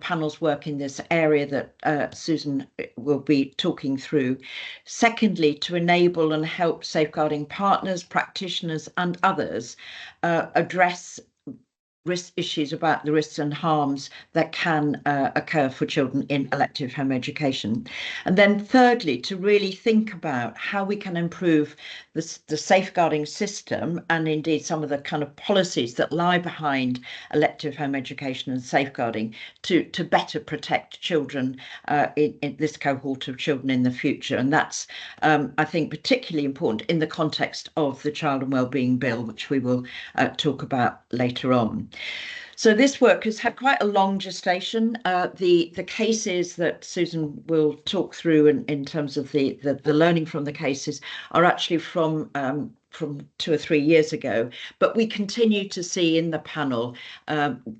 panel's work in this area that Susan will be talking through. Secondly, to enable and help safeguarding partners, practitioners and others address risk issues about the risks and harms that can occur for children in elective home education. And then thirdly, to really think about how we can improve the safeguarding system and indeed some of the kind of policies that lie behind elective home education and safeguarding to better protect children in this cohort of children in the future. And that's, I think, particularly important in the context of the Child and Wellbeing Bill, which we will talk about later on. So this work has had quite a long gestation. The cases that Susan will talk through in terms of the learning from the cases are actually from 2 or 3 years ago, but we continue to see in the panel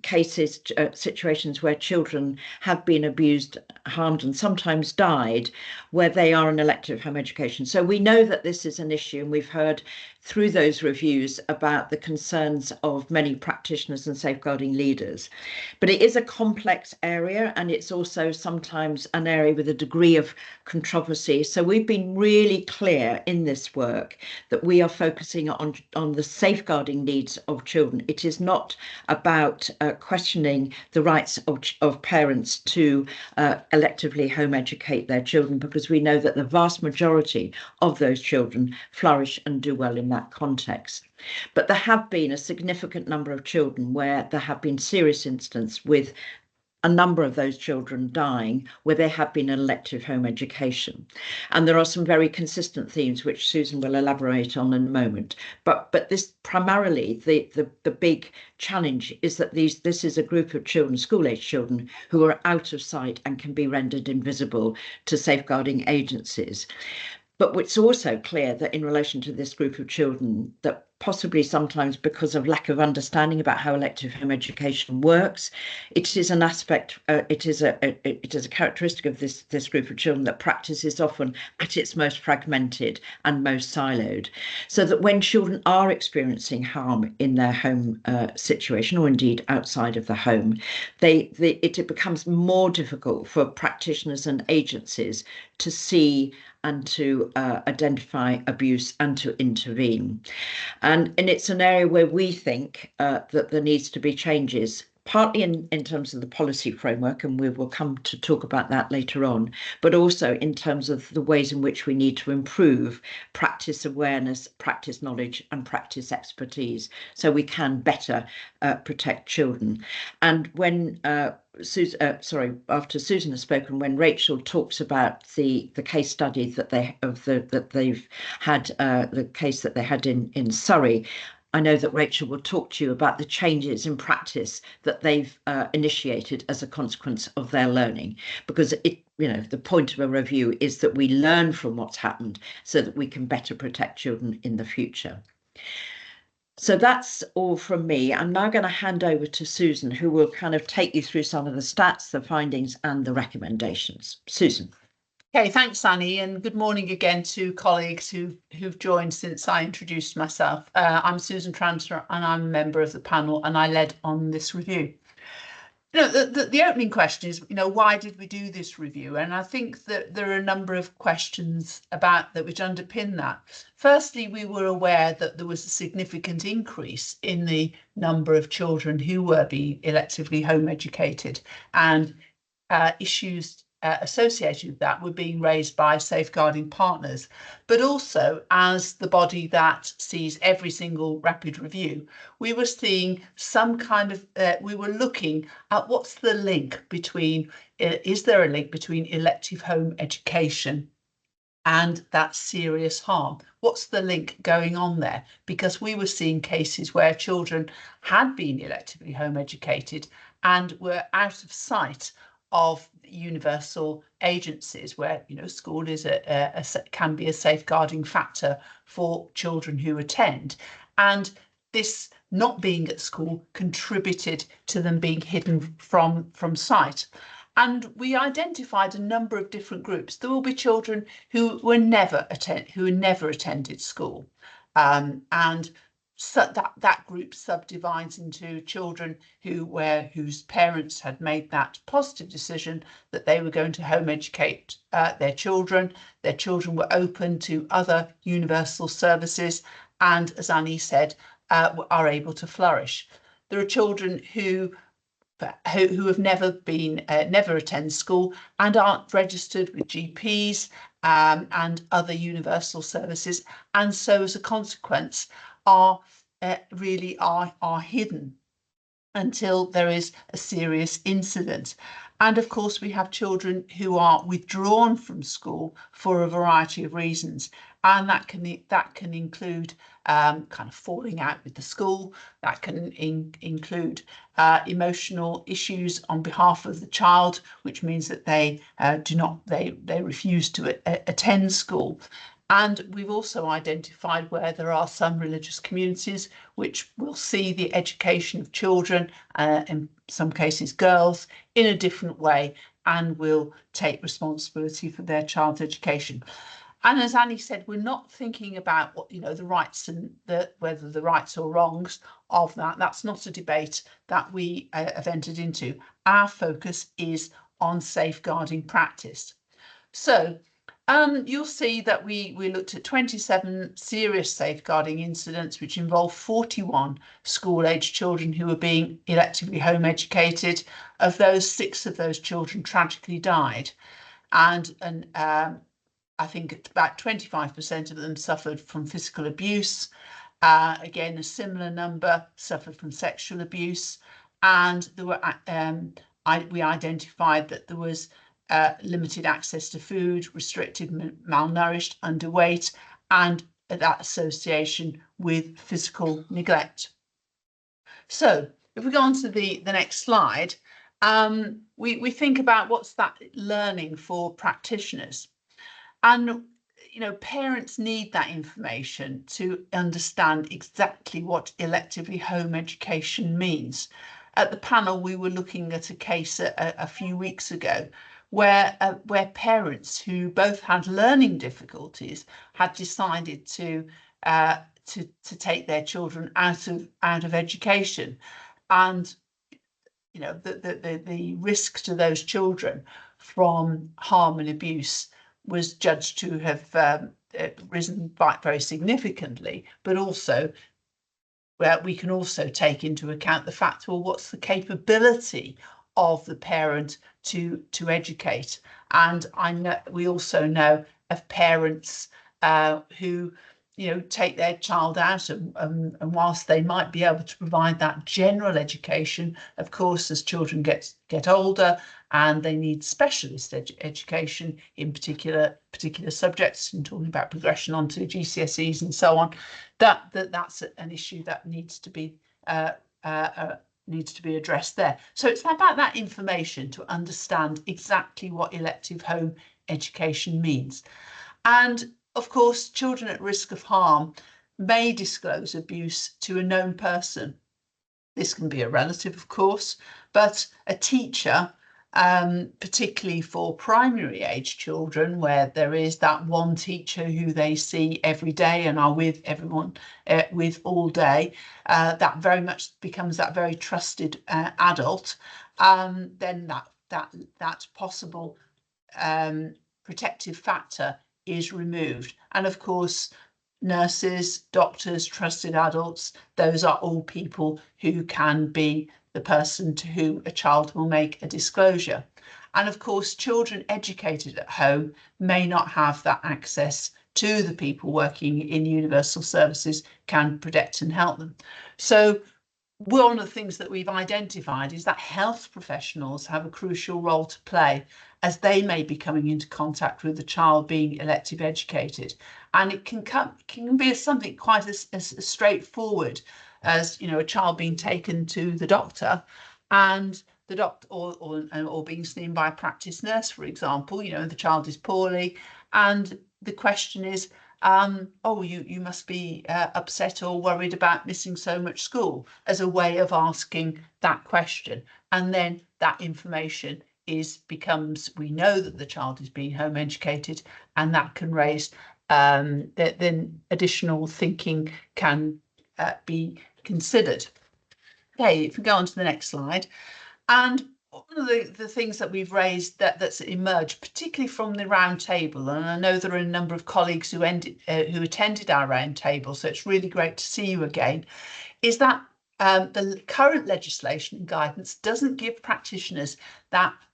cases, situations where children have been abused, harmed and sometimes died where they are in elective home education. So we know that this is an issue, and we've heard through those reviews about the concerns of many practitioners and safeguarding leaders. But it is a complex area, and it's also sometimes an area with a degree of controversy. So we've been really clear in this work that we are focusing on the safeguarding needs of children. It is not about questioning the rights of parents to electively home educate their children, because we know that the vast majority of those children flourish and do well in that context. But there have been a significant number of children where there have been serious incidents with a number of those children dying where they have been in elective home education. And there are some very consistent themes which Susan will elaborate on in a moment. But this primarily, the big challenge is that this is a group of children, school-age children, who are out of sight and can be rendered invisible to safeguarding agencies. But it's also clear that in relation to this group of children, that possibly sometimes because of lack of understanding about how elective home education works, it is an aspect, it is a characteristic of this group of children that practice is often at its most fragmented and most siloed. So that when children are experiencing harm in their home situation, or indeed outside of the home, it becomes more difficult for practitioners and agencies to see and to identify abuse and to intervene. And it's an area where we think that there needs to be changes, partly in terms of the policy framework, and we will come to talk about that later on, but also in terms of the ways in which we need to improve practice awareness, practice knowledge and practice expertise so we can better protect children. And when after Susan has spoken, when Rachel talks about the case study that they've had, the case that they had in Surrey, I know that Rachel will talk to you about the changes in practice that they've initiated as a consequence of their learning, because the point of a review is that we learn from what's happened so that we can better protect children in the future. So that's all from me. I'm now going to hand over to Susan, who will kind of take you through some of the stats, the findings and the recommendations. Susan. Okay, thanks, Annie, and good morning again to colleagues who've joined since I introduced myself. I'm Susan Tranter and I'm a member of the panel, and I led on this review. The opening question is, why did we do this review? And I think that there are a number of questions about that which underpin that. Firstly, we were aware that there was a significant increase in the number of children who were being electively home educated, and issues associated with that were being raised by safeguarding partners, but also as the body that sees every single rapid review, we were seeing some kind of, we were looking at what's the link between, is there a link between elective home education and that serious harm? What's the link going on there? Because we were seeing cases where children had been electively home educated and were out of sight of universal agencies where school is can be a safeguarding factor for children who attend, and this not being at school contributed to them being hidden from sight. And we identified a number of different groups. There will be children who never attended school, and so that group subdivides into children whose parents had made that positive decision that they were going to home educate their children. Their children were open to other universal services, and as Annie said, are able to flourish. There are children who have never attend school and aren't registered with GPs and other universal services, and so as a consequence are hidden until there is a serious incident. And of course, we have children who are withdrawn from school for a variety of reasons, and that can include kind of falling out with the school. That can include emotional issues on behalf of the child, which means that they refuse to attend school. And we've also identified where there are some religious communities which will see the education of children, in some cases girls, in a different way, and will take responsibility for their child's education. And as Annie said, we're not thinking about what, the rights and whether the rights or wrongs of that. That's not a debate that we have entered into. Our focus is on safeguarding practice. So you'll see that we looked at 27 serious safeguarding incidents, which involved 41 school-aged children who were being electively home educated. Of those, 6 of those children tragically died, and I think about 25% of them suffered from physical abuse. Again, a similar number suffered from sexual abuse, and there were we identified that there was limited access to food, restricted, malnourished, underweight, and that association with physical neglect. So if we go on to the next slide, we think about what's that learning for practitioners. And parents need that information to understand exactly what electively home education means. At the panel, we were looking at a case a few weeks ago where parents who both had learning difficulties had decided to take their children out of education, and the risk to those children from harm and abuse was judged to have risen very significantly, but also where we can also take into account the fact, well, what's the capability of the parent to educate? And we also know of parents who take their child out, and whilst they might be able to provide that general education, of course, as children get older and they need specialist education in particular subjects, and talking about progression onto GCSEs and so on, that's an issue that needs to be addressed there. So it's about that information to understand exactly what elective home education means. And of course, children at risk of harm may disclose abuse to a known person. This can be a relative, of course, but a teacher, particularly for primary age children, where there is that one teacher who they see every day and are with everyone with all day, that very much becomes that very trusted adult. Then that possible protective factor is removed. And of course, nurses, doctors, trusted adults, those are all people who can be the person to whom a child will make a disclosure. And of course, children educated at home may not have that access to the people working in universal services can protect and help them. So one of the things that we've identified is that health professionals have a crucial role to play, as they may be coming into contact with the child being elective educated. And it can be something quite as straightforward as a child being taken to the doctor, and the doctor or being seen by a practice nurse, for example. The child is poorly, and the question is, oh, you must be upset or worried about missing so much school, as a way of asking that question. And then that information becomes, we know that the child is being home educated, and that can raise then additional thinking can be considered. Okay, if we go on to the next slide. And one of the things that we've raised that's emerged, particularly from the round table, and I know there are a number of colleagues who attended our round table, so it's really great to see you again, is that the current legislation and guidance doesn't give practitioners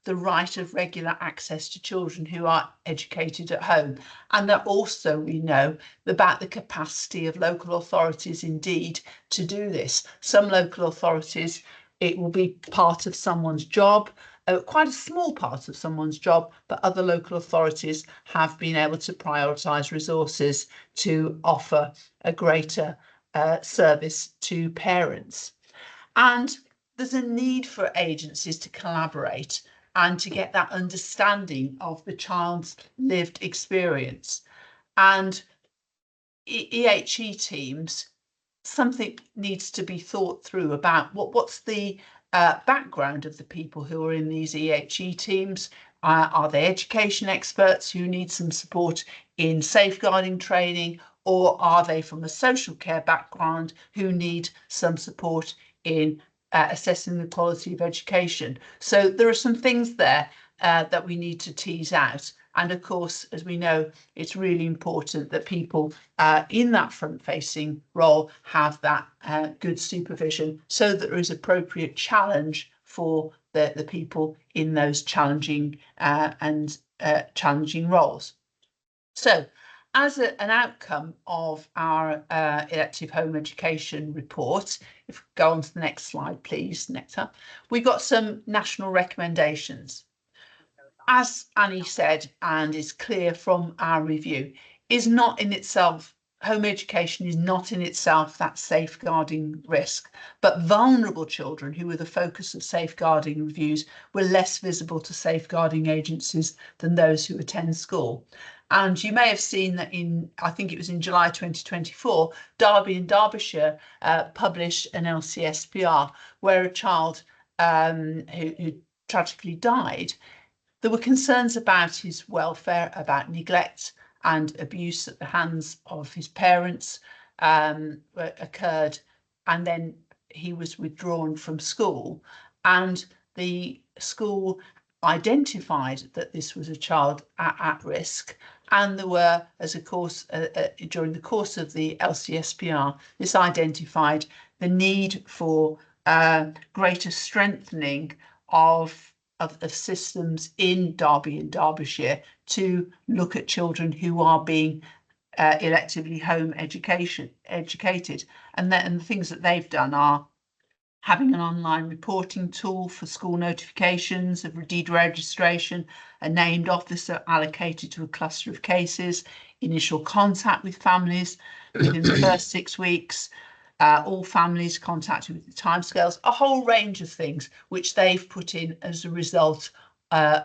the right of regular access to children who are educated at home. And that also we know about the capacity of local authorities indeed to do this. Some local authorities, it will be part of someone's job, quite a small part of someone's job, but other local authorities have been able to prioritise resources to offer a greater service to parents. And there's a need for agencies to collaborate and to get that understanding of the child's lived experience. And EHE teams, something needs to be thought through about what's the background of the people who are in these EHE teams. Are they education experts who need some support in safeguarding training, or are they from a social care background who need some support in assessing the quality of education? So there are some things there that we need to tease out. And of course, as we know, it's really important that people in that front-facing role have that good supervision, so that there is appropriate challenge for the people in those challenging challenging roles. So, as an outcome of our elective home education report, if we go on to the next slide, please, Nectar, we've got some national recommendations. As Annie said, and is clear from our review, is not in itself, home education is not in itself that safeguarding risk, but vulnerable children who were the focus of safeguarding reviews were less visible to safeguarding agencies than those who attend school. And you may have seen that I think it was in July 2024, Derby and Derbyshire published an LCSPR where a child who tragically died. There were concerns about his welfare, about neglect and abuse at the hands of his parents occurred, and then he was withdrawn from school, and the school identified that this was a child at risk, and there were, as a course during the course of the LCSPR, this identified the need for greater strengthening of systems in Derby and Derbyshire to look at children who are being electively home educated. And the things that they've done are having an online reporting tool for school notifications of deed registration, a named officer allocated to a cluster of cases, initial contact with families within the first 6 weeks, all families contacted with the timescales, a whole range of things which they've put in as a result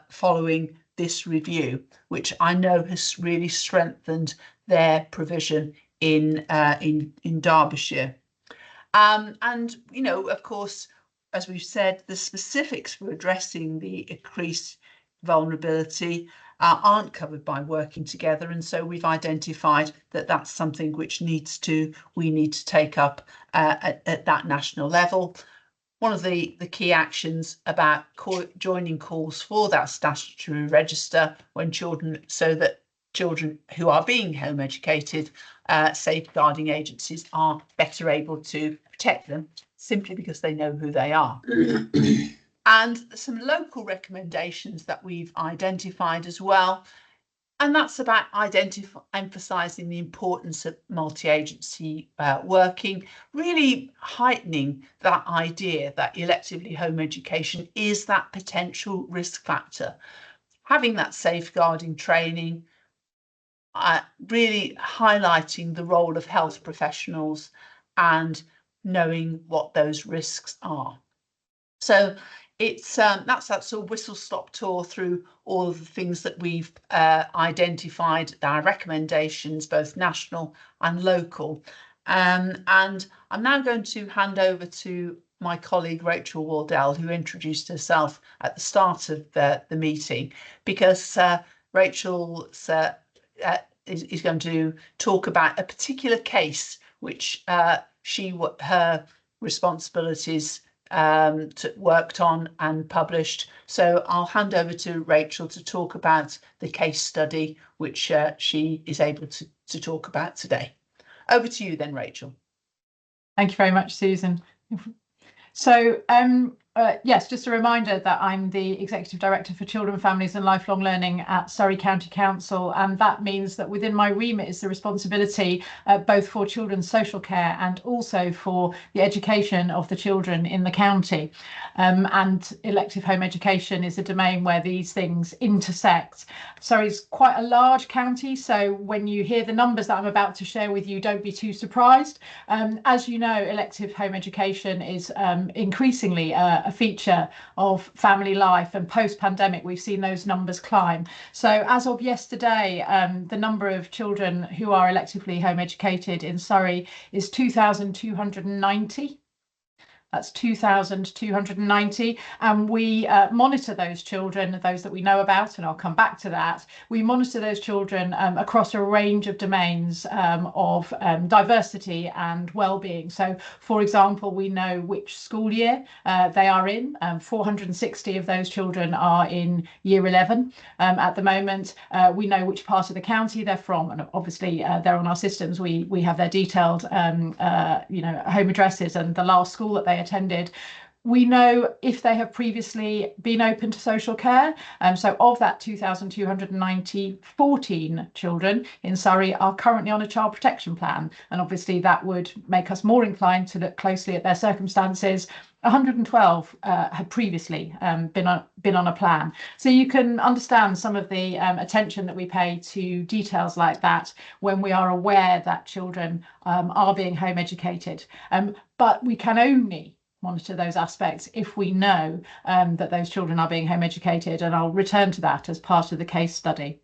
following this review, which I know has really strengthened their provision in Derbyshire. And, you know, of course, as we've said, the specifics for addressing the increased vulnerability aren't covered by working together, and so we've identified that that's something which we need to take up at that national level. One of the key actions about joining calls for that statutory register when children, so that children who are being home educated, safeguarding agencies are better able to protect them simply because they know who they are. And some local recommendations that we've identified as well, and that's about emphasising the importance of multi-agency working, really heightening that idea that electively home education is that potential risk factor. Having that safeguarding training, really highlighting the role of health professionals and knowing what those risks are. So it's that's that sort of whistle-stop tour through all of the things that we've identified, our recommendations, both national and local. And I'm now going to hand over to my colleague Rachel Wardell, who introduced herself at the start of the meeting, because Rachel is going to talk about a particular case which her responsibilities worked on and published. So I'll hand over to Rachel to talk about the case study, which she is able to talk about today. Over to you then, Rachel. Thank you very much, Susan. So yes, just a reminder that I'm the Executive Director for Children, Families and Lifelong Learning at Surrey County Council, and that means that within my remit is the responsibility both for children's social care and also for the education of the children in the county. And elective home education is a domain where these things intersect. Surrey's quite a large county, so when you hear the numbers that I'm about to share with you, don't be too surprised. As you know, elective home education is increasingly a feature of family life, and post-pandemic we've seen those numbers climb. So as of yesterday, the number of children who are electively home educated in Surrey is 2,290. That's 2,290, and we monitor those children, those that we know about, and I'll come back to that. We monitor those children across a range of domains of diversity and well-being. So, for example, we know which school year they are in. 460 of those children are in year 11 at the moment. We know which part of the county they're from, and obviously they're on our systems. We have their detailed home addresses and the last school that they attended. We know if they have previously been open to social care. So of that 2,290, 14 children in Surrey are currently on a child protection plan. And obviously that would make us more inclined to look closely at their circumstances. 112 had previously been on a plan. So you can understand some of the attention that we pay to details like that when we are aware that children are being home educated. But we can only monitor those aspects if we know that those children are being home educated, and I'll return to that as part of the case study.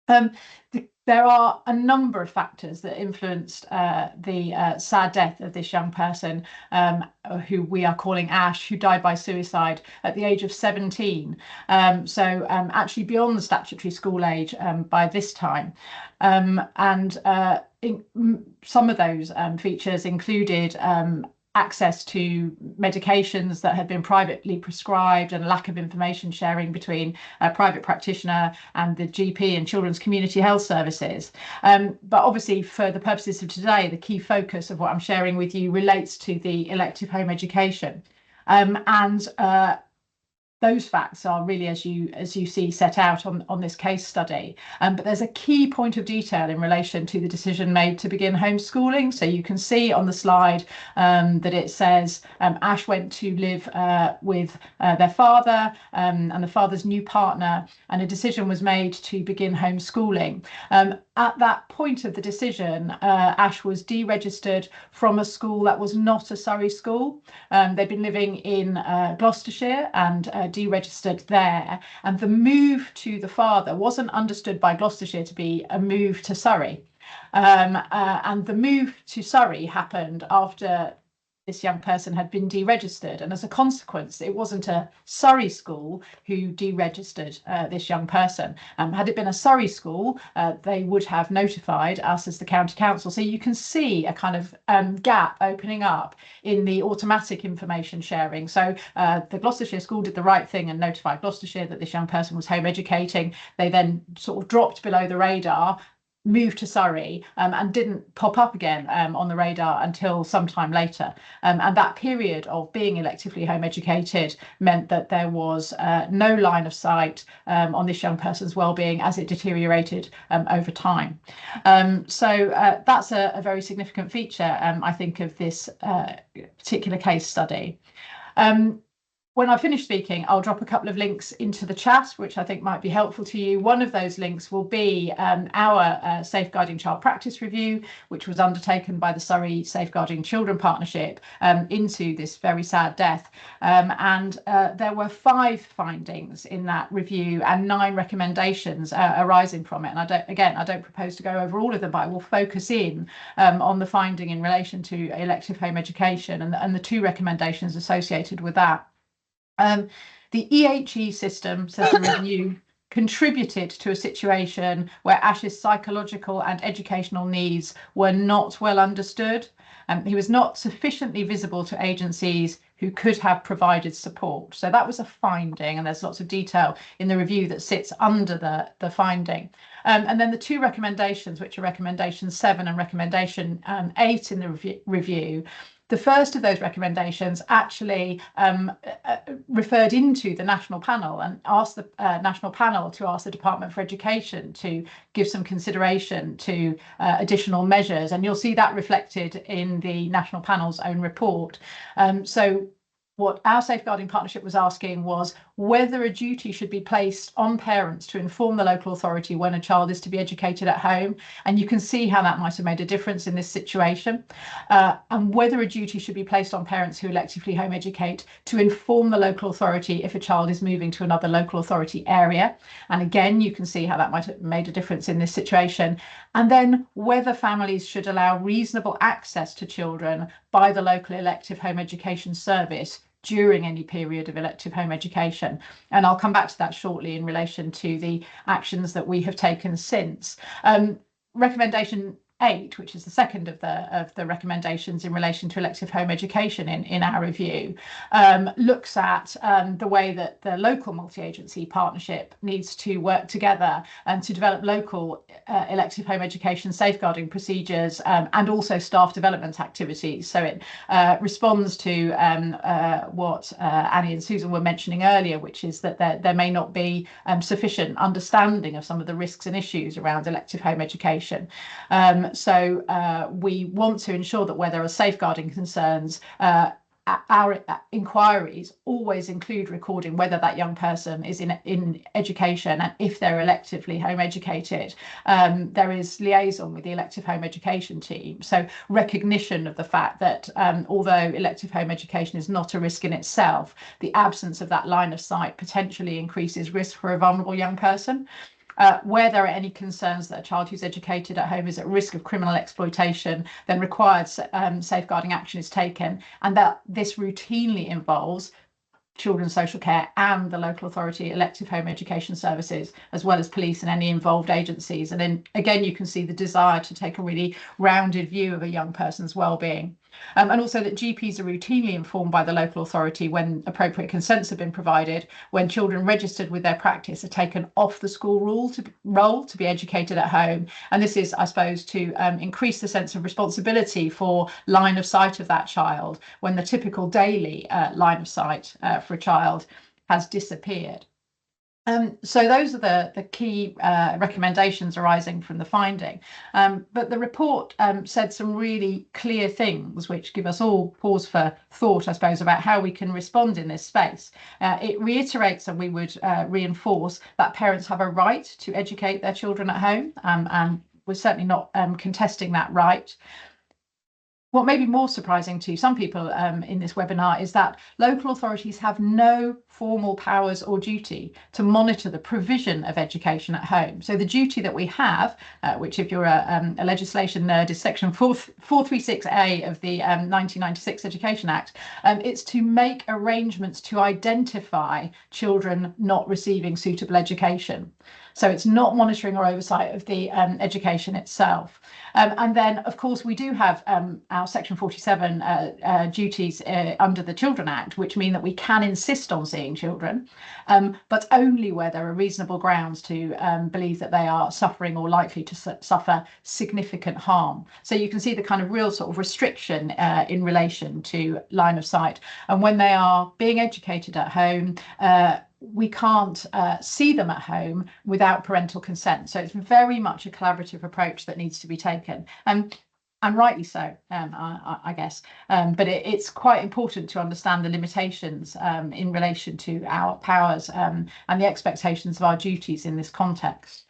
There are a number of factors that influenced the sad death of this young person, who we are calling Ash, who died by suicide at the age of 17. So actually beyond the statutory school age by this time. Some of those features included access to medications that had been privately prescribed and lack of information sharing between a private practitioner and the GP and children's community health services. But obviously for the purposes of today, the key focus of what I'm sharing with you relates to the elective home education. Those facts are really, as you see, set out on this case study. But there's a key point of detail in relation to the decision made to begin homeschooling. So you can see on the slide that it says Ash went to live with their father and the father's new partner, and a decision was made to begin homeschooling. At that point of the decision, Ash was deregistered from a school that was not a Surrey school. They'd been living in Gloucestershire and deregistered there, and the move to the father wasn't understood by Gloucestershire to be a move to Surrey, and the move to Surrey happened after this young person had been deregistered, and as a consequence it wasn't a Surrey school who deregistered this young person. Had it been a Surrey school, they would have notified us as the county council. So you can see a kind of gap opening up in the automatic information sharing. So the Gloucestershire school did the right thing and notified Gloucestershire that this young person was home educating. They then sort of dropped below the radar, moved to Surrey, and didn't pop up again on the radar until sometime later. And that period of being electively home educated meant that there was no line of sight on this young person's well-being as it deteriorated over time. So that's a very significant feature, I think, of this particular case study. When I finish speaking, I'll drop a couple of links into the chat, which I think might be helpful to you. One of those links will be our Safeguarding Child Practice Review, which was undertaken by the Surrey Safeguarding Children Partnership into this very sad death. There were 5 findings in that review and 9 recommendations arising from it. And I don't propose to go over all of them, but I will focus in on the finding in relation to elective home education and the 2 recommendations associated with that. The EHE system, says the review, contributed to a situation where Ash's psychological and educational needs were not well understood. He was not sufficiently visible to agencies who could have provided support. So that was a finding, and there's lots of detail in the review that sits under the finding. And then the two recommendations, which are recommendation 7 and recommendation 8 in the review, the first of those recommendations actually referred into the national panel and asked the national panel to ask the Department for Education to give some consideration to additional measures. And you'll see that reflected in the national panel's own report. So what our safeguarding partnership was asking was whether a duty should be placed on parents to inform the local authority when a child is to be educated at home. And you can see how that might have made a difference in this situation. And whether a duty should be placed on parents who electively home educate to inform the local authority if a child is moving to another local authority area. And again, you can see how that might have made a difference in this situation. And then whether families should allow reasonable access to children by the local elective home education service during any period of elective home education. And I'll come back to that shortly in relation to the actions that we have taken since. Recommendation 8, which is the second of the recommendations in relation to elective home education in our review, looks at the way that the local multi-agency partnership needs to work together and to develop local elective home education safeguarding procedures and also staff development activities. So it responds to what Annie and Susan were mentioning earlier, which is that there may not be sufficient understanding of some of the risks and issues around elective home education. So we want to ensure that where there are safeguarding concerns, our inquiries always include recording whether that young person is in education, and if they're electively home educated, there is liaison with the elective home education team. So recognition of the fact that although elective home education is not a risk in itself, the absence of that line of sight potentially increases risk for a vulnerable young person. Where there are any concerns that a child who's educated at home is at risk of criminal exploitation, then required safeguarding action is taken, and that this routinely involves children's social care and the local authority elective home education services, as well as police and any involved agencies. And then again, you can see the desire to take a really rounded view of a young person's well-being. And also that GPs are routinely informed by the local authority when appropriate consents have been provided, when children registered with their practice are taken off the school role to be educated at home. And this is, I suppose, to increase the sense of responsibility for line of sight of that child when the typical daily line of sight for a child has disappeared. So those are the key recommendations arising from the finding. But the report said some really clear things which give us all pause for thought, I suppose, about how we can respond in this space. It reiterates, and we would reinforce, that parents have a right to educate their children at home, and we're certainly not contesting that right. What may be more surprising to some people in this webinar is that local authorities have no formal powers or duty to monitor the provision of education at home. So the duty that we have, which if you're a legislation nerd, is section 436A of the 1996 Education Act, it's to make arrangements to identify children not receiving suitable education. So it's not monitoring or oversight of the education itself. And then, of course, we do have our Section 47 duties under the Children Act, which mean that we can insist on seeing children, but only where there are reasonable grounds to believe that they are suffering or likely to suffer significant harm. So you can see the kind of real sort of restriction in relation to line of sight. And when they are being educated at home, we can't see them at home without parental consent. So it's very much a collaborative approach that needs to be taken. And rightly so, I guess. But it's quite important to understand the limitations in relation to our powers and the expectations of our duties in this context.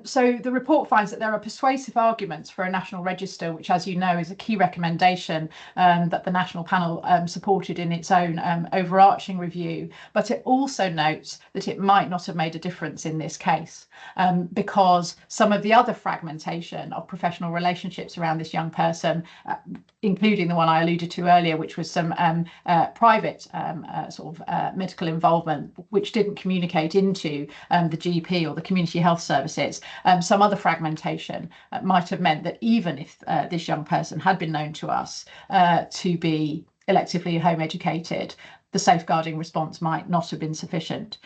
So the report finds that there are persuasive arguments for a national register, which, as you know, is a key recommendation that the national panel supported in its own overarching review. But it also notes that it might not have made a difference in this case because some of the other fragmentation of professional relationships around this young person, including the one I alluded to earlier, which was some private medical involvement, which didn't communicate into the GP or the community health service services. Some other fragmentation might have meant that even if this young person had been known to us to be electively home educated, the safeguarding response might not have been sufficient.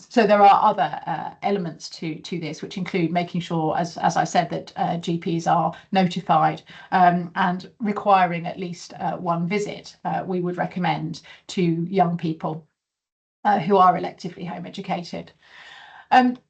So there are other elements to this, which include making sure, as I said, that GPs are notified and requiring at least one visit, we would recommend to young people who are electively home educated.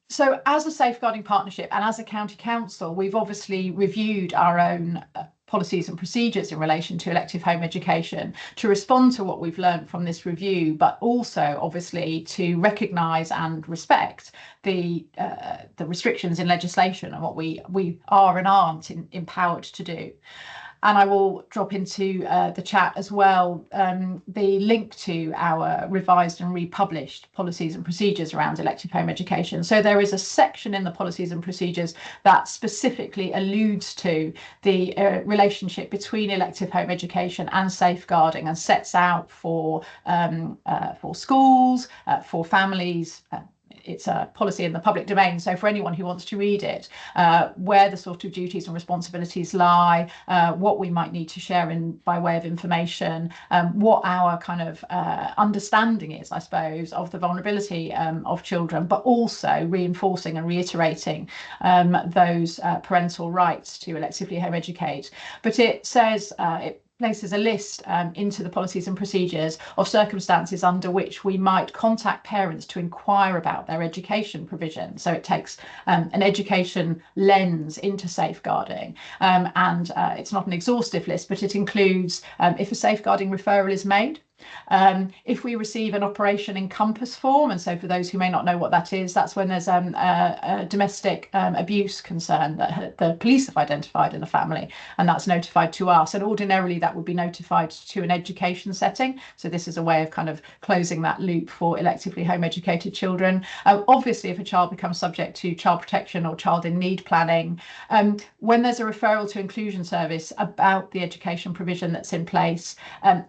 So as a safeguarding partnership and as a county council, we've obviously reviewed our own policies and procedures in relation to elective home education to respond to what we've learned from this review, but also obviously to recognise and respect the restrictions in legislation and what we are and aren't empowered to do. And I will drop into the chat as well the link to our revised and republished policies and procedures around elective home education. So there is a section in the policies and procedures that specifically alludes to the relationship between elective home education and safeguarding, and sets out for schools, for families. It's a policy in the public domain, so for anyone who wants to read it, where the sort of duties and responsibilities lie, what we might need to share by way of information, what our kind of understanding is, I suppose, of the vulnerability of children, but also reinforcing and reiterating those parental rights to electively home educate. But it says it places a list into the policies and procedures of circumstances under which we might contact parents to inquire about their education provision. So it takes an education lens into safeguarding, and it's not an exhaustive list, but it includes if a safeguarding referral is made, if we receive an operation encompass form, and so for those who may not know what that is, that's when there's a domestic abuse concern that the police have identified in the family, and that's notified to us, and ordinarily that would be notified to an education setting. So this is a way of kind of closing that loop for electively home educated children. Obviously, if a child becomes subject to child protection or child in need planning, when there's a referral to inclusion service about the education provision that's in place,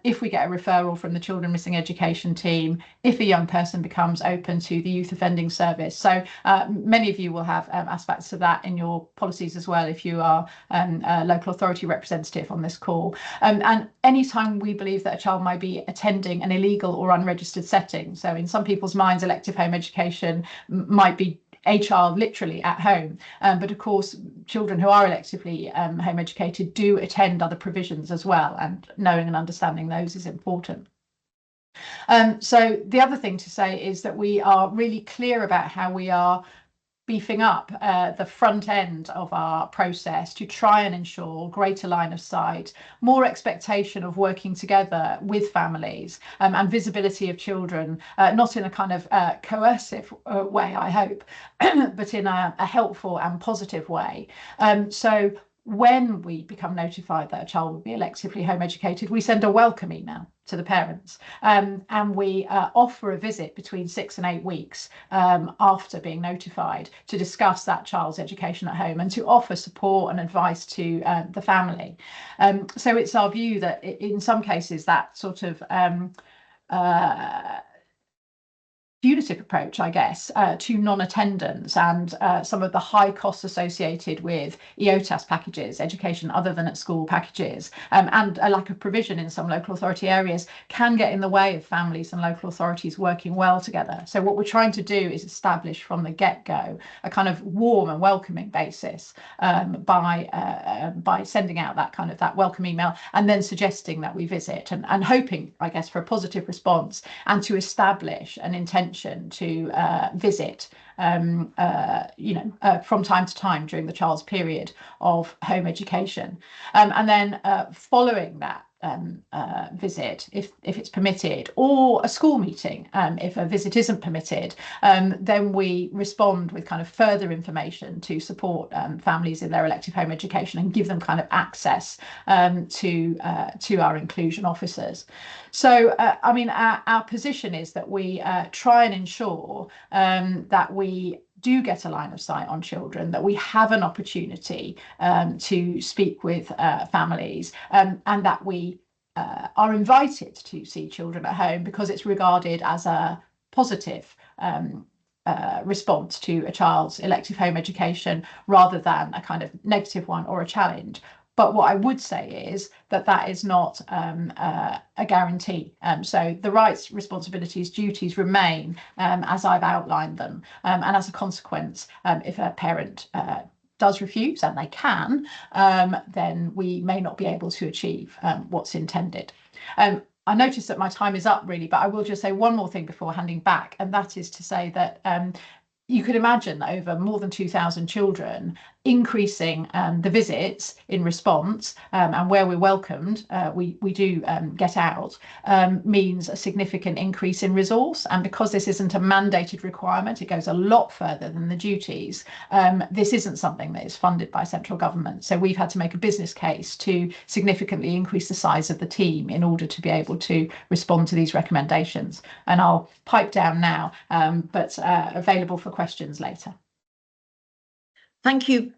if we get a referral from the children missing education team, if a young person becomes open to the youth offending service. So many of you will have aspects of that in your policies as well if you are a local authority representative on this call. And anytime we believe that a child might be attending an illegal or unregistered setting, so in some people's minds elective home education might be a child literally at home, but of course children who are electively home educated do attend other provisions as well, and knowing and understanding those is important. So the other thing to say is that we are really clear about how we are beefing up the front end of our process to try and ensure greater line of sight, more expectation of working together with families, and visibility of children, not in a kind of coercive way, I hope, but in a helpful and positive way. So when we become notified that a child will be electively home educated, we send a welcome email to the parents, and we offer a visit between 6 and 8 weeks after being notified to discuss that child's education at home and to offer support and advice to the family. So it's our view that in some cases that sort of punitive approach, I guess, to non-attendance and some of the high costs associated with EOTAS packages, education other than at school packages, and a lack of provision in some local authority areas can get in the way of families and local authorities working well together. So what we're trying to do is establish from the get-go a kind of warm and welcoming basis by sending out that welcome email and then suggesting that we visit and hoping, I guess, for a positive response and to establish an intention to visit from time to time during the child's period of home education, and then following that visit, if it's permitted, or a school meeting, if a visit isn't permitted, then we respond with kind of further information to support families in their elective home education and give them kind of access to our inclusion officers. So I mean, our position is that we try and ensure that we do get a line of sight on children, that we have an opportunity to speak with families, and that we are invited to see children at home because it's regarded as a positive response to a child's elective home education rather than a kind of negative one or a challenge. But what I would say is that that is not a guarantee. So the rights, responsibilities, duties remain as I've outlined them. And as a consequence, if a parent does refuse, and they can, then we may not be able to achieve what's intended. I notice that my time is up really, but I will just say one more thing before handing back, and that is to say that you could imagine that over more than 2,000 children, increasing the visits in response and where we're welcomed, we do get out, means a significant increase in resource. And because this isn't a mandated requirement, it goes a lot further than the duties. This isn't something that is funded by central government. So we've had to make a business case to significantly increase the size of the team in order to be able to respond to these recommendations. And I'll pipe down now, but available for questions later. Thank you,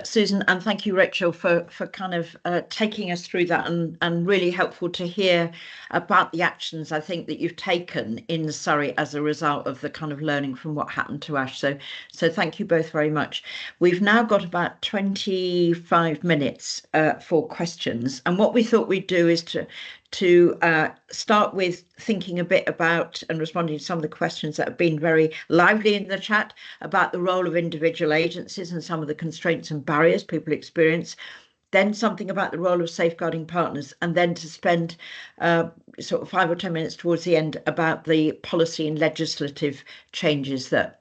Susan, and thank you, Rachel, for kind of taking us through that, and really helpful to hear about the actions I think that you've taken in Surrey as a result of the kind of learning from what happened to Ash. So thank you both very much. We've now got about 25 minutes for questions, and what we thought we'd do is to start with thinking a bit about and responding to some of the questions that have been very lively in the chat about the role of individual agencies and some of the constraints and barriers people experience, then something about the role of safeguarding partners, and then to spend sort of 5 or 10 minutes towards the end about the policy and legislative changes that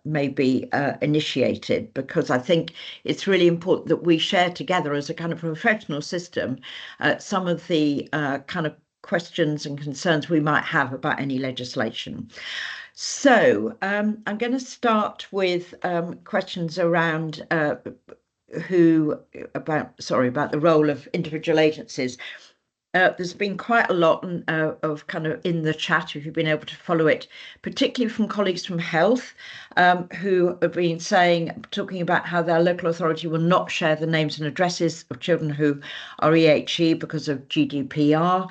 may be initiated, because I think it's really important that we share together as a kind of professional system some of the kind of questions and concerns we might have about any legislation. So I'm going to start with questions around about the role of individual agencies. There's been quite a lot of kind of in the chat, if you've been able to follow it, particularly from colleagues from health, who have been talking about how their local authority will not share the names and addresses of children who are EHE because of GDPR.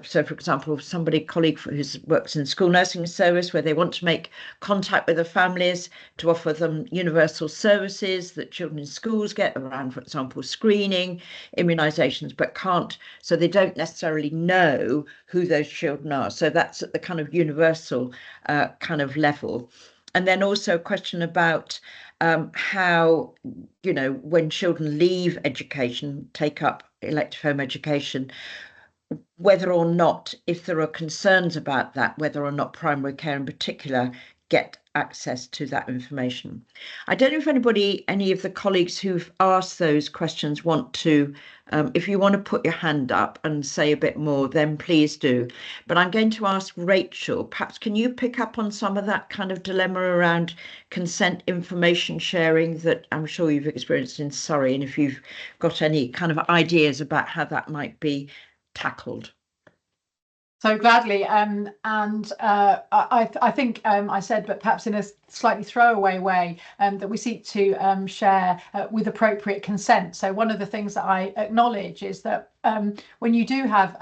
So, for example, colleague who works in school nursing service, where they want to make contact with the families to offer them universal services that children in schools get around, for example, screening, immunisations, but can't. So they don't necessarily know who those children are. So that's at the kind of universal kind of level. And then also a question about how, when children leave education, take up elective home education, whether or not, if there are concerns about that, whether or not primary care in particular get access to that information. I don't know if any of the colleagues who've asked those questions want to, if you want to put your hand up and say a bit more, then please do. But I'm going to ask Rachel, perhaps can you pick up on some of that kind of dilemma around consent information sharing that I'm sure you've experienced in Surrey, and if you've got any kind of ideas about how that might be tackled. So gladly, and I think I said, but perhaps in a slightly throwaway way, that we seek to share with appropriate consent. So one of the things that I acknowledge is that when you do have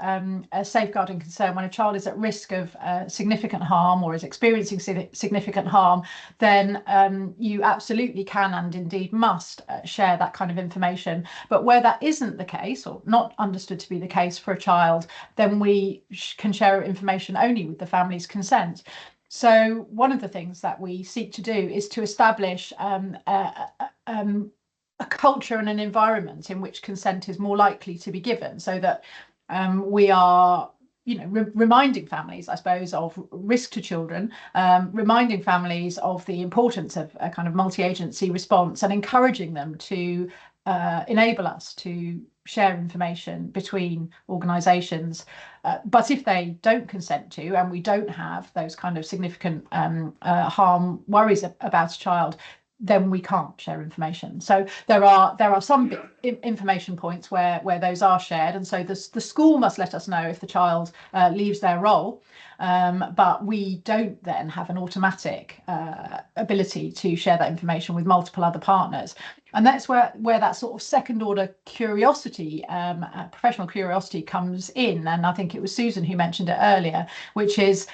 a safeguarding concern, when a child is at risk of significant harm or is experiencing significant harm, then you absolutely can and indeed must share that kind of information. But where that isn't the case, or not understood to be the case for a child, then we can share information only with the family's consent. So one of the things that we seek to do is to establish a culture and an environment in which consent is more likely to be given, so that we are reminding families, I suppose, of risk to children, reminding families of the importance of a kind of multi-agency response, and encouraging them to enable us to share information between organisations. But if they don't consent to, and we don't have those kind of significant harm worries about a child, then we can't share information. So there are some information points where those are shared, and so the school must let us know if the child leaves their role, but we don't then have an automatic ability to share that information with multiple other partners. And that's where that sort of second order curiosity, professional curiosity comes in. And I think it was Susan who mentioned it earlier, which is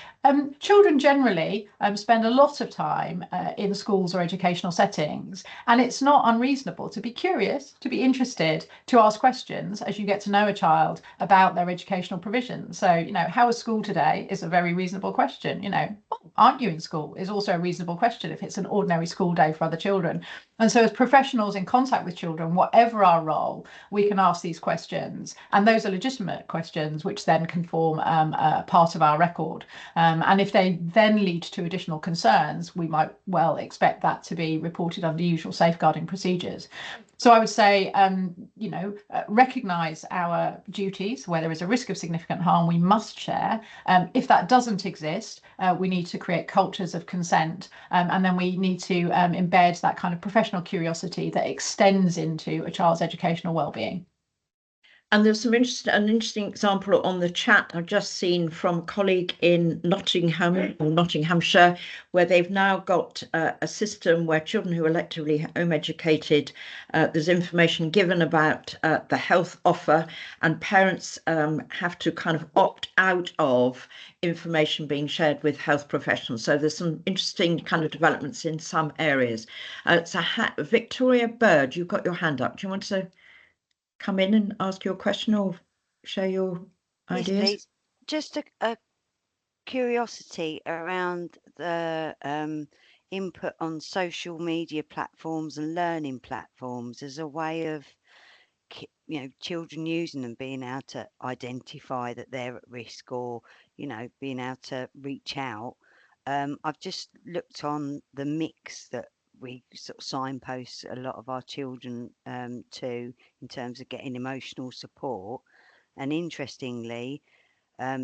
children generally spend a lot of time in schools or educational settings, and it's not unreasonable to be curious, to be interested, to ask questions as you get to know a child about their educational provision. So, you know, how is school today is a very reasonable question. You know, aren't you in school is also a reasonable question if it's an ordinary school day for other children. And so as professionals in contact with children, whatever our role, we can ask these questions, and those are legitimate questions which then can form a part of our record. And if they then lead to additional concerns, we might well expect that to be reported under usual safeguarding procedures. So I would say, you know, recognise our duties. Where there is a risk of significant harm, we must share. If that doesn't exist, we need to create cultures of consent, and then we need to embed that kind of professional curiosity that extends into a child's educational well-being. And there's an interesting example on the chat I've just seen from a colleague in Nottingham or Nottinghamshire, where they've now got a system where children who are electively home educated, there's information given about the health offer, and parents have to kind of opt out of information being shared with health professionals. So there's some interesting kind of developments in some areas. So Victoria Bird, you've got your hand up. Do you want to come in and ask your question or share your ideas? Yes, please. Just a curiosity around the input on social media platforms and learning platforms as a way of, you know, children using them, being able to identify that they're at risk, or, you know, being able to reach out. I've just looked on the mix that we sort of signpost a lot of our children to, in terms of getting emotional support. And interestingly,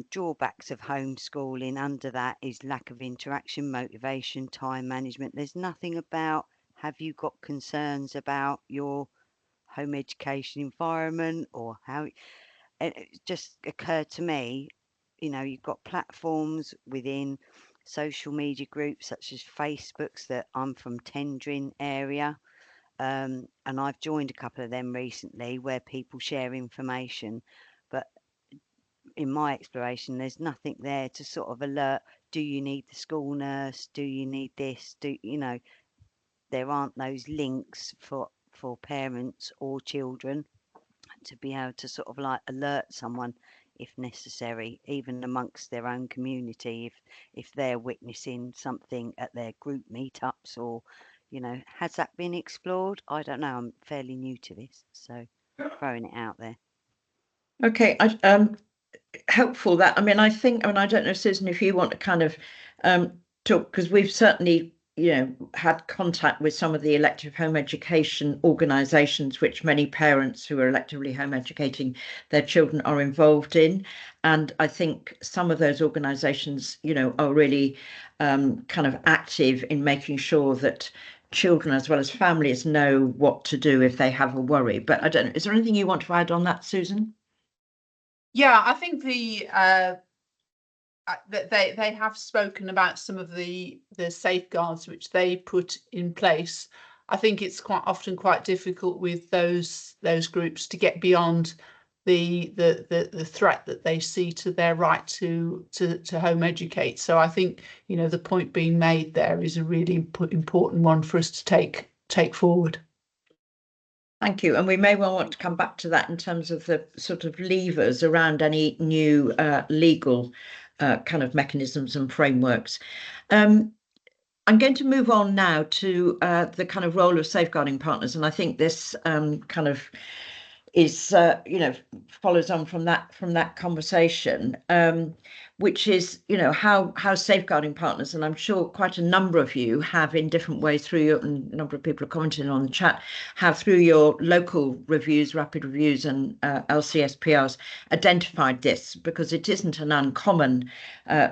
drawbacks of homeschooling under that is lack of interaction, motivation, time management. There's nothing about, have you got concerns about your home education environment, or how. It just occurred to me, you know, you've got platforms within social media groups such as Facebooks, that I'm from Tendring area, and I've joined a couple of them recently, where people share information, but in my exploration there's nothing there to sort of alert, do you need the school nurse, do you need this, do you know, there aren't those links for parents or children to be able to sort of like alert someone if necessary, even amongst their own community, if they're witnessing something at their group meetups, or, you know, has that been explored? I don't know, I'm fairly new to this, so throwing it out there. Okay, helpful that. I mean, I don't know, Susan, if you want to kind of talk, because we've certainly, you know, had contact with some of the elective home education organisations, which many parents who are electively home educating their children are involved in. And I think some of those organisations, you know, are really kind of active in making sure that children as well as families know what to do if they have a worry. But I don't know, is there anything you want to add on that, Susan? Yeah, I think they have spoken about some of the safeguards which they put in place. I think it's quite often quite difficult with those groups to get beyond the threat that they see to their right to home educate. So I think, you know, the point being made there is a really important one for us to take forward. Thank you. And we may well want to come back to that in terms of the sort of levers around any new legal kind of mechanisms and frameworks. I'm going to move on now to the kind of role of safeguarding partners. And I think this kind of is, you know, follows on from that conversation, which is, you know, how safeguarding partners, and I'm sure quite a number of you have in different ways through your, and a number of people are commenting on the chat, have through your local reviews, rapid reviews and LCSPRs identified this, because it isn't an uncommon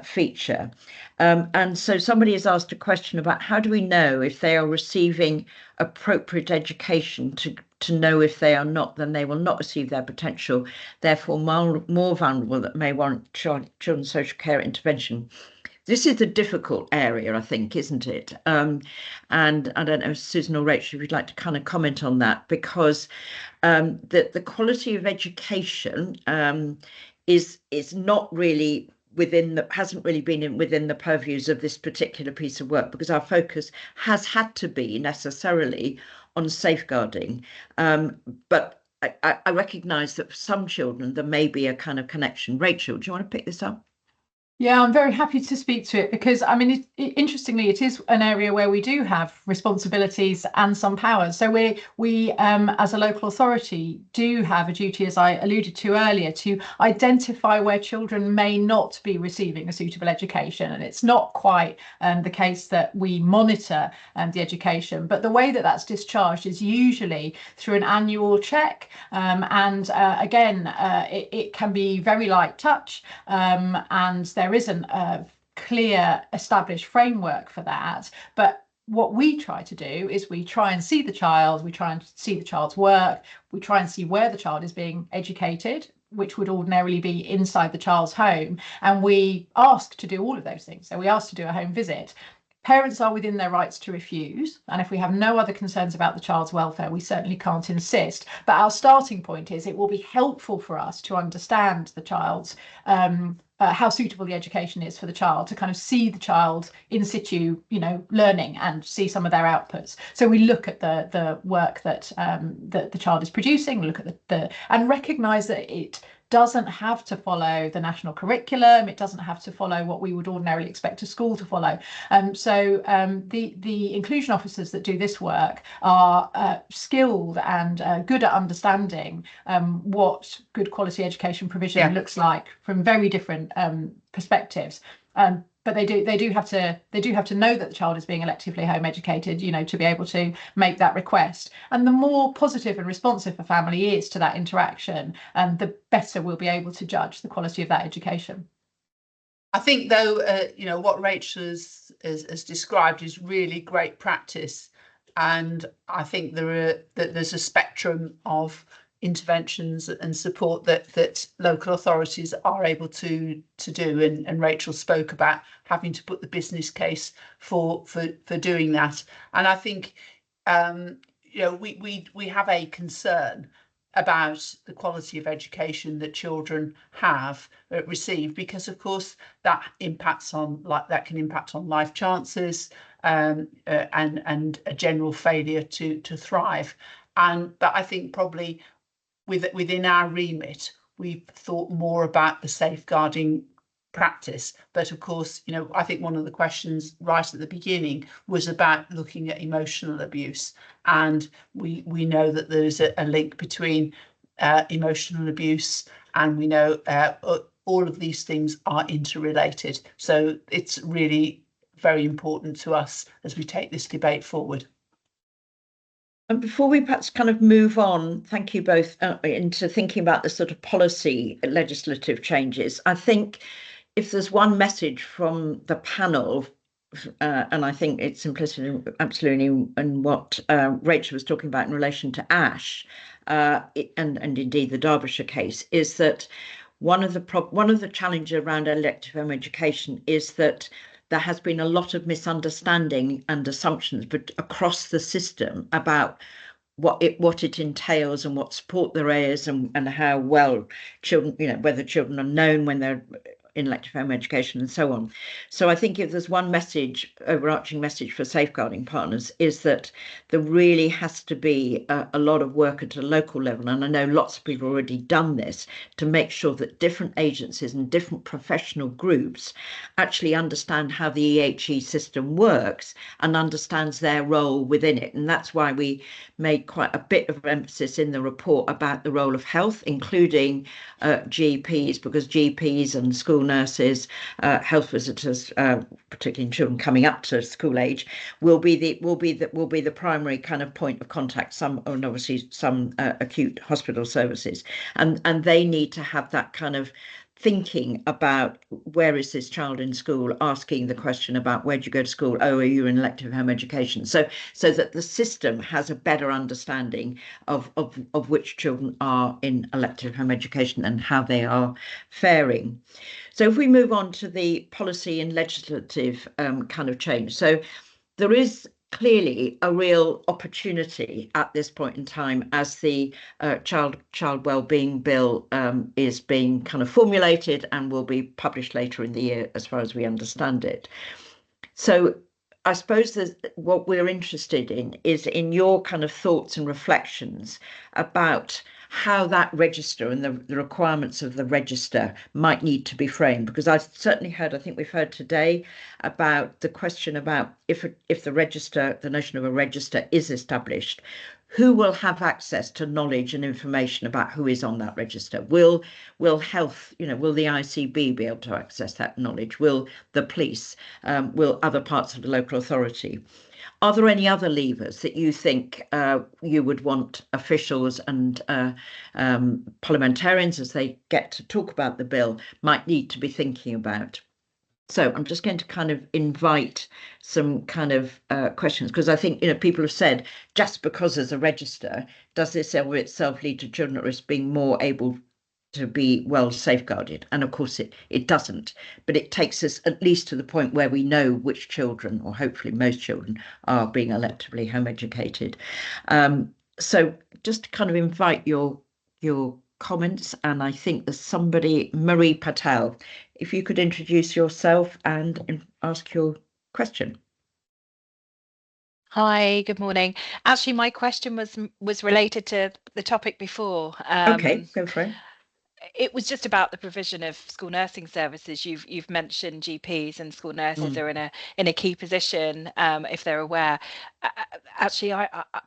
feature. And so somebody has asked a question about how do we know if they are receiving appropriate education to know if they are not, then they will not receive their potential, therefore more vulnerable, that may warrant children's social care intervention. this is a difficult area, I think, isn't it? And I don't know, Susan or Rachel, if you'd like to kind of comment on that, because the quality of education is not really hasn't really been within the purviews of this particular piece of work, because our focus has had to be necessarily on safeguarding. But I recognise that for some children there may be a kind of connection. Rachel, do you want to pick this up? Yeah, I'm very happy to speak to it because, I mean, interestingly, it is an area where we do have responsibilities and some powers. So we as a local authority do have a duty, as I alluded to earlier, to identify where children may not be receiving a suitable education. And it's not quite the case that we monitor the education, but the way that that's discharged is usually through an annual check. Again, it can be very light touch, and there isn't a clear established framework for that. But what we try to do is we try and see the child, we try and see the child's work, we try and see where the child is being educated, which would ordinarily be inside the child's home. And we ask to do all of those things. So we ask to do a home visit. Parents are within their rights to refuse, and if we have no other concerns about the child's welfare, we certainly can't insist. But our starting point is it will be helpful for us to understand the child's how suitable the education is for the child, to kind of see the child in situ, learning and see some of their outputs. So we look at the work that the child is producing, look at and recognise that it doesn't have to follow the national curriculum. It doesn't have to follow what we would ordinarily expect a school to follow. The inclusion officers that do this work are skilled and good at understanding what good quality education provision looks like from very different perspectives. But they do have to know that the child is being electively home educated, to be able to make that request. And the more positive and responsive a family is to that interaction, the better we'll be able to judge the quality of that education. I think, though, what Rachel has described is really great practice, and I think there's a spectrum of interventions and support that local authorities are able to do, and Rachel spoke about having to put the business case for doing that. And I think we have a concern about the quality of education that children have received, because of course that can impact on life chances and a general failure to thrive. But I think probably within our remit, we've thought more about the safeguarding practice. But of course, I think one of the questions right at the beginning was about looking at emotional abuse, and we know that there's a link between emotional abuse, and we know all of these things are interrelated. So it's really very important to us as we take this debate forward. And before we perhaps kind of move on, thank you both, into thinking about the sort of policy legislative changes. I think if there's one message from the panel, and I think it's implicit absolutely in what Rachel was talking about in relation to Ash, and indeed the Derbyshire case, is that one of the challenges around elective home education is that there has been a lot of misunderstanding and assumptions across the system about what it entails and what support there is, and how well children, whether children are known when they're in elective home education and so on. So I think if there's one overarching message for safeguarding partners, is that there really has to be a lot of work at a local level. And I know lots of people have already done this, to make sure that different agencies and different professional groups actually understand how the EHE system works and understands their role within it. And that's why we made quite a bit of emphasis in the report about the role of health, including GPs, because GPs and school nurses, health visitors, particularly in children coming up to school age, will be the primary kind of point of contact. Obviously some acute hospital services, and they need to have that kind of thinking about where is this child in school, asking the question about where do you go to school? Oh, are you in elective home education? So that the system has a better understanding of which children are in elective home education and how they are faring. So if we move on to the policy and legislative kind of change. So there is clearly a real opportunity at this point in time as the child wellbeing bill is being kind of formulated and will be published later in the year, as far as we understand it. So I suppose what we're interested in is in your kind of thoughts and reflections about how that register and the requirements of the register might need to be framed, because I've certainly heard, I think we've heard today about the question about if the register, the notion of a register is established, who will have access to knowledge and information about who is on that register? Will health, will the ICB be able to access that knowledge? Will the police? Will other parts of the local authority? Are there any other levers that you think you would want officials and parliamentarians, as they get to talk about the bill, might need to be thinking about? So I'm just going to kind of invite some kind of questions, because I think, people have said, just because there's a register, does this of itself lead to children at risk being more able to be well safeguarded? And of course it doesn't, but it takes us at least to the point where we know which children, or hopefully most children, are being electively home educated. So just to kind of invite your comments, and I think there's somebody, Marie Patel, if you could introduce yourself and ask your question. Hi, good morning. Actually, my question was related to the topic before. Okay, go for it. It was just about the provision of school nursing services. You've mentioned GPs and school nurses are in a key position if they're aware. Actually,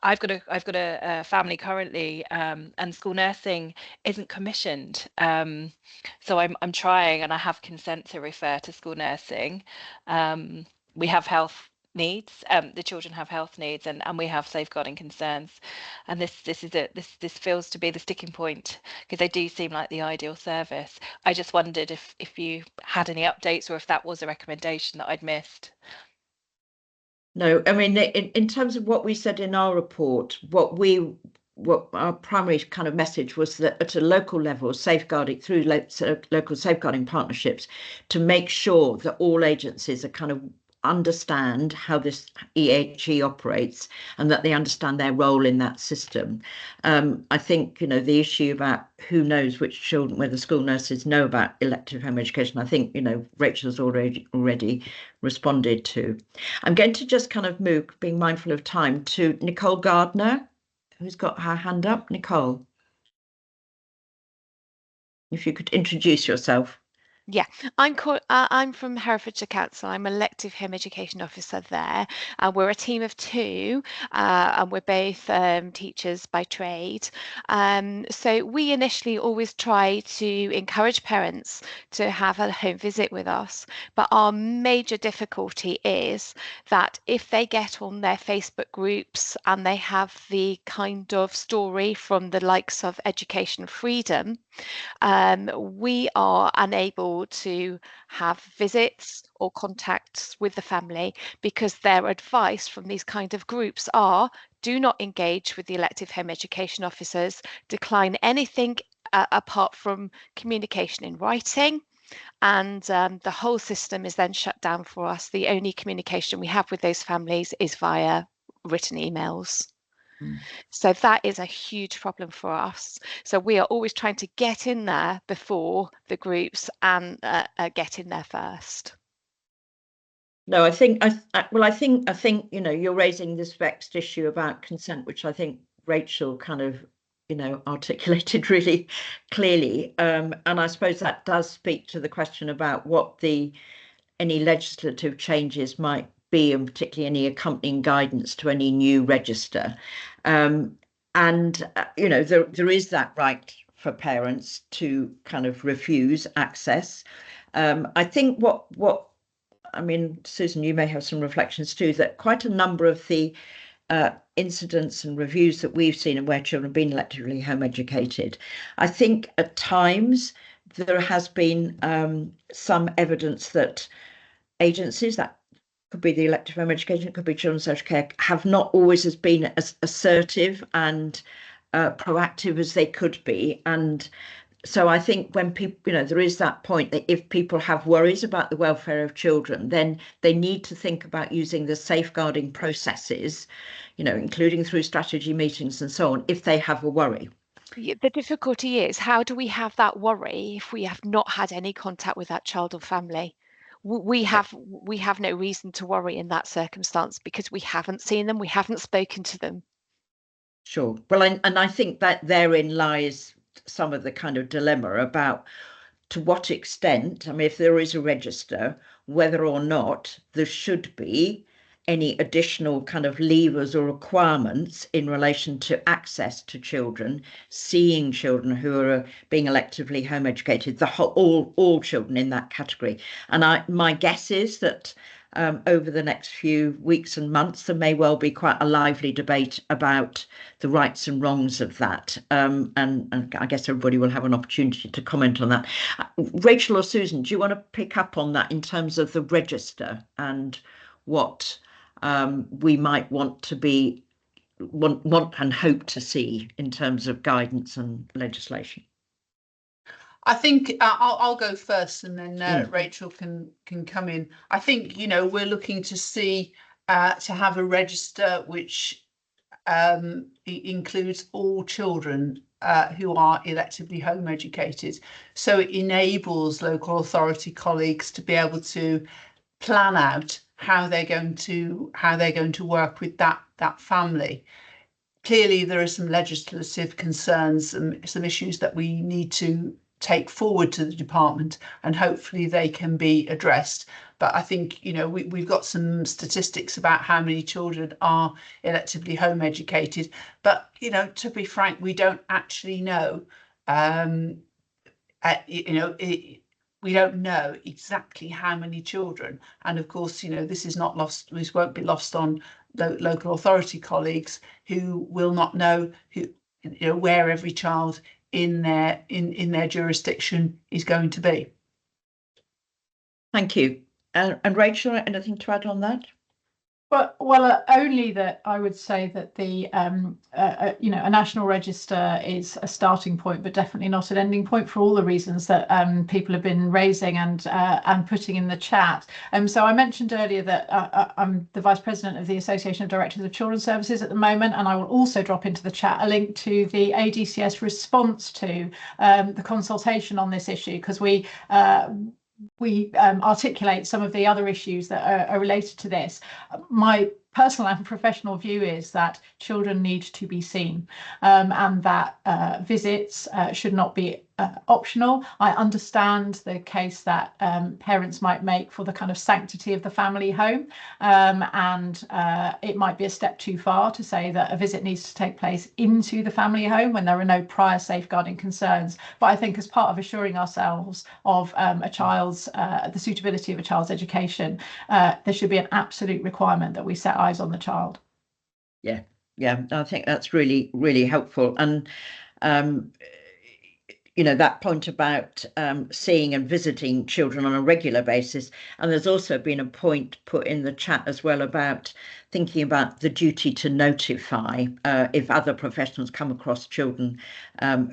I've got a family currently, and school nursing isn't commissioned. So I'm trying, and I have consent to refer to school nursing. We have health needs, the children have health needs, and we have safeguarding concerns, and this feels to be the sticking point, because they do seem like the ideal service. I just wondered if you had any updates, or if that was a recommendation that I'd missed. No, I mean, in terms of what we said in our report, what our primary kind of message was that at a local level, safeguarding through local safeguarding partnerships, to make sure that all agencies are kind of understand how this EHE operates and that they understand their role in that system. I think, the issue about who knows which children, whether school nurses know about elective home education, I think, Rachel's already responded to. I'm going to just kind of move, being mindful of time, to Nicole Gardner, who's got her hand up. Nicole, if you could introduce yourself. Yeah, I'm from Herefordshire Council. I'm elective home education officer there. We're a team of two, and we're both teachers by trade. So we initially always try to encourage parents to have a home visit with us. But our major difficulty is that if they get on their Facebook groups and they have the kind of story from the likes of Education Freedom, we are unable to have visits or contacts with the family, because their advice from these kind of groups are: do not engage with the elective home education officers, decline anything apart from communication in writing, and the whole system is then shut down for us. The only communication we have with those families is via written emails. So that is a huge problem for us. So we are always trying to get in there before the groups and get in there first. No, I think you're raising this vexed issue about consent, which I think Rachel kind of articulated really clearly, and I suppose that does speak to the question about what any legislative changes might be, and particularly any accompanying guidance to any new register. And there is that right for parents to kind of refuse access. I think I mean, Susan, you may have some reflections too, that quite a number of the incidents and reviews that we've seen and where children have been electively home educated, I think at times there has been some evidence that agencies, that could be the elective home education, it could be children's social care, have not always been as assertive and proactive as they could be. And so I think when people, there is that point that if people have worries about the welfare of children, then they need to think about using the safeguarding processes, including through strategy meetings and so on, if they have a worry. The difficulty is, how do we have that worry if we have not had any contact with that child or family? We have no reason to worry in that circumstance because we haven't seen them, we haven't spoken to them. Sure. Well, and I think that therein lies some of the kind of dilemma about to what extent, I mean, if there is a register, whether or not there should be any additional kind of levers or requirements in relation to access to children, seeing children who are being electively home educated, the whole, all children in that category. And my guess is that over the next few weeks and months, there may well be quite a lively debate about the rights and wrongs of that. And I guess everybody will have an opportunity to comment on that. Rachel or Susan, do you want to pick up on that in terms of the register and what we might want and hope to see in terms of guidance and legislation? I think I'll go first, and then Rachel can come in. I think we're looking to see to have a register which includes all children who are electively home educated, so it enables local authority colleagues to be able to plan out how they're going to work with that family. Clearly, there are some legislative concerns and some issues that we need to take forward to the department, and hopefully they can be addressed. But I think we've got some statistics about how many children are electively home educated, but to be frank, we don't actually know. We don't know exactly how many children, and of course this is not lost, this won't be lost on local authority colleagues who will not know where every child in their jurisdiction is going to be. Thank you. And Rachel, anything to add on that? Well, only that I would say that the a national register is a starting point, but definitely not an ending point, for all the reasons that people have been raising and putting in the chat. So I mentioned earlier that I'm the Vice President of the Association of Directors of Children's Services at the moment, and I will also drop into the chat a link to the ADCS response to the consultation on this issue, because we articulate some of the other issues that are related to this. My personal and professional view is that children need to be seen, and that visits should not be optional. I understand the case that parents might make for the kind of sanctity of the family home, and it might be a step too far to say that a visit needs to take place into the family home when there are no prior safeguarding concerns. But I think as part of assuring ourselves of the suitability of a child's education, there should be an absolute requirement that we set eyes on the child. Yeah, I think that's really, really helpful. And that point about seeing and visiting children on a regular basis. And there's also been a point put in the chat as well about thinking about the duty to notify if other professionals come across children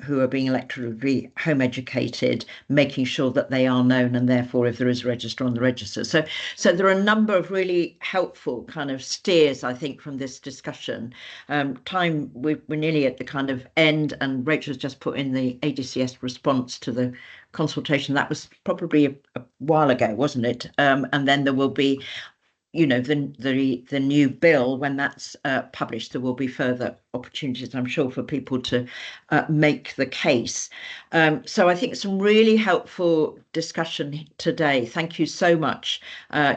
who are being electively home educated, making sure that they are known, and therefore if there is a register on the register. So there are a number of really helpful kind of steers, I think, from this discussion. We're nearly at the kind of end, and Rachel's just put in the ADCS response to the consultation. That was probably a while ago, wasn't it? And then there will be the new bill. When that's published, there will be further opportunities, I'm sure, for people to make the case. So I think some really helpful discussion today. Thank you so much.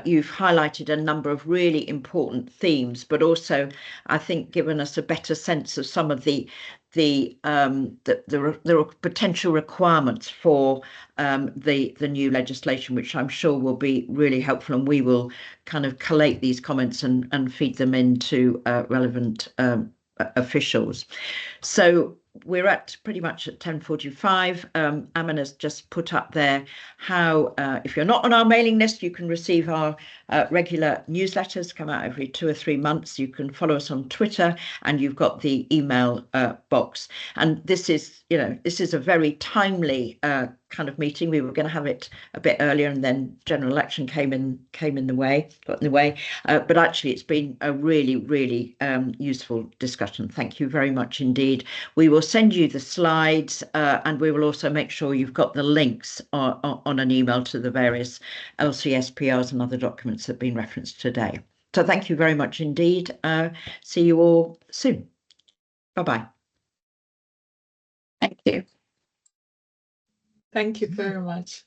You've highlighted a number of really important themes, but also I think given us a better sense of some of the potential requirements for the new legislation, which I'm sure will be really helpful, and we will kind of collate these comments and feed them into relevant officials. So we're at pretty much at 10:45. Ammon has just put up there how, if you're not on our mailing list, you can receive our regular newsletters, come out every 2 or 3 months. You can follow us on Twitter, and you've got the email box. And this is, this is a very timely kind of meeting. We were going to have it a bit earlier, and then general election got in the way. But actually, it's been a really, really useful discussion. Thank you very much indeed. We will send you the slides, and we will also make sure you've got the links on an email to the various LCSPRs and other documents that have been referenced today. So thank you very much indeed. See you all soon. Bye-bye. Thank you. Thank you very much.